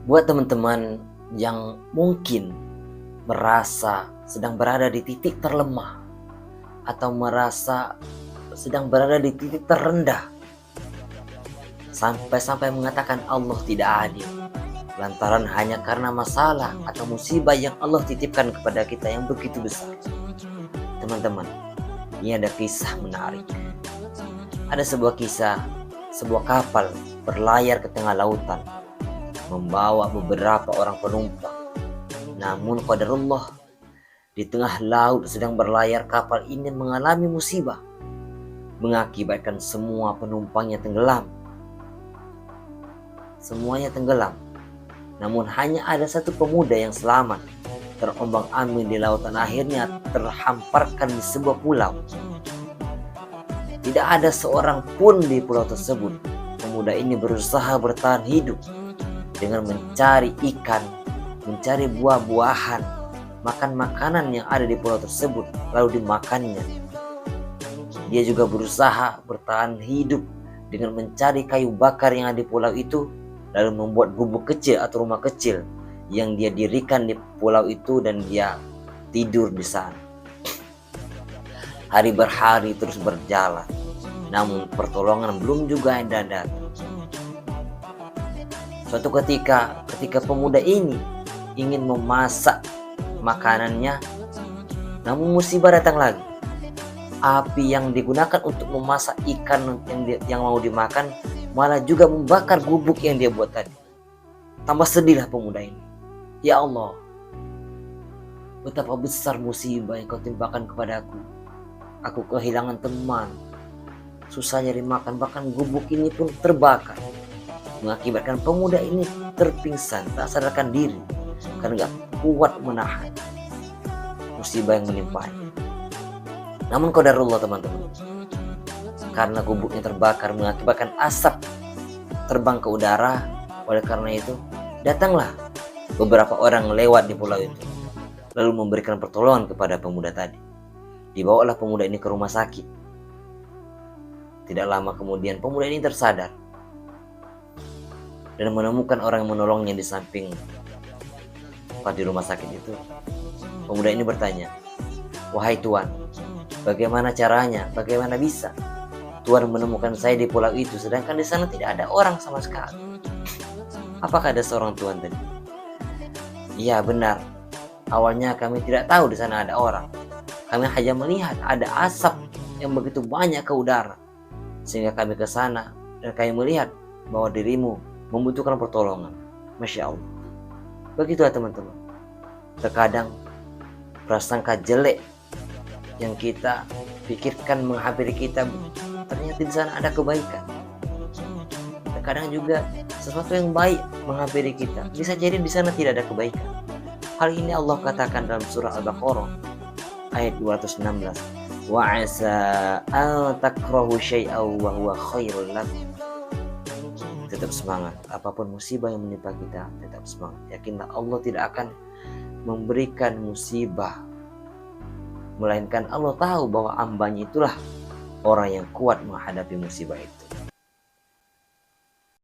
Buat teman-teman yang mungkin merasa sedang berada di titik terlemah atau merasa sedang berada di titik terendah, sampai-sampai mengatakan Allah tidak adil lantaran hanya karena masalah atau musibah yang Allah titipkan kepada kita yang begitu besar. Teman-teman, ini ada kisah menarik. Ada sebuah kisah, sebuah kapal berlayar ke tengah lautan membawa beberapa orang penumpang. Namun qadarullah, di tengah laut sedang berlayar kapal ini mengalami musibah, mengakibatkan semua penumpangnya tenggelam. Semuanya tenggelam. Namun hanya ada satu pemuda yang selamat, terombang-ambing di lautan, akhirnya terhamparkan di sebuah pulau. Tidak ada seorang pun di pulau tersebut. Pemuda ini berusaha bertahan hidup dengan mencari ikan, mencari buah-buahan, makan makanan yang ada di pulau tersebut, lalu dimakannya. Dia juga berusaha bertahan hidup dengan mencari kayu bakar yang ada di pulau itu, lalu membuat gubuk kecil atau rumah kecil yang dia dirikan di pulau itu dan dia tidur di sana. Hari berhari terus berjalan, namun pertolongan belum juga ada datang. Suatu ketika pemuda ini ingin memasak makanannya, namun musibah datang lagi. Api yang digunakan untuk memasak ikan yang mau dimakan malah juga membakar gubuk yang dia buat tadi. Tambah sedihlah pemuda ini. Ya Allah, betapa besar musibah yang kau timpakan kepadaku. Aku kehilangan teman, susah nyari makan, bahkan gubuk ini pun terbakar, mengakibatkan pemuda ini terpingsan, tak sadarkan diri karena gak kuat menahan musibah yang menimpanya. Namun qadarullah teman-teman, karena gubuknya terbakar mengakibatkan asap terbang ke udara. Oleh karena itu datanglah beberapa orang lewat di pulau itu, lalu memberikan pertolongan kepada pemuda tadi. Dibawalah pemuda ini ke rumah sakit. Tidak lama kemudian pemuda ini tersadar dan menemukan orang yang menolongnya di samping tempat di rumah sakit itu. Pemuda ini bertanya, "Wahai Tuan, bagaimana caranya? Bagaimana bisa Tuhan menemukan saya di pulau itu sedangkan di sana tidak ada orang sama sekali? Apakah ada seorang Tuhan tadi?" "Iya benar. Awalnya kami tidak tahu di sana ada orang. Kami hanya melihat ada asap yang begitu banyak ke udara, sehingga kami ke sana dan kami melihat bahwa dirimu membutuhkan pertolongan." Masya Allah. Begitulah teman-teman. Terkadang prasangka jelek yang kita pikirkan menghampiri kita, ternyata di sana ada kebaikan. Terkadang juga sesuatu yang baik menghampiri kita, bisa jadi di sana tidak ada kebaikan. Hal ini Allah katakan dalam surah Al-Baqarah ayat 216. Wa asa an takrahu syai'aw wa huwa khairul lakum. Tetap semangat, apapun musibah yang menimpa kita, tetap semangat. Yakinlah Allah tidak akan memberikan musibah, melainkan Allah tahu bahwa hambanya itulah orang yang kuat menghadapi musibah itu.